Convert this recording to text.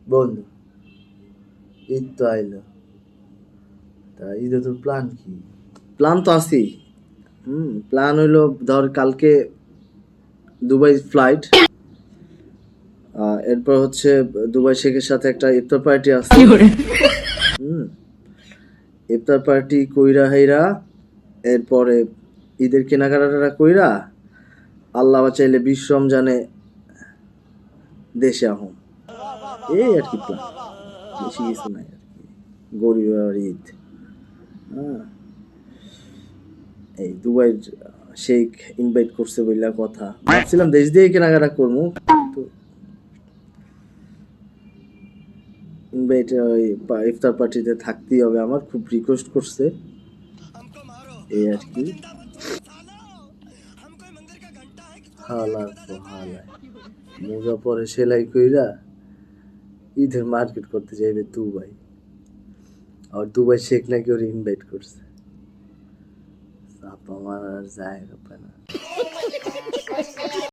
বন্ধু, ঈদ তো আইলো, তা ঈদে তোর প্ল্যান কি? প্ল্যান তো আছেই। প্ল্যান হইলো ধর কালকে দুবাই ফ্লাইট, এরপর হচ্ছে দুবাই শেখের সাথে একটা ইফতার পার্টি আছে। হুম, ইফতার পার্টি কইরা হাইরা এরপরে ঈদের কেনাকাটা কইরা আল্লাহ চাইলে 20 রমজানে দেশে আহম। এই আর কি প্ল্যান, বেশি কিছু নাই আর কি। গরিবের ঈদ। হ্যাঁ, এই দুবাইয়ের শেখ ইনভাইট করছে বইলা কথা, ভাবছিলাম দেশ দিয়ে কেনাকাটা করবো, তো ইনভাইট ওই ইফতার পার্টিতে থাকতেই হবে, আমার খুব রিকোয়েস্ট করছে, এই আর কি। হালার তো হালায় মোজা পরে সেলাই কইরা ঈদের মার্কেট করতে যাইবে দুবাই, আর দুবাই শেখ নাকি ওর ইনভাইট করছে। চাপা মারার জায়গা পায় না।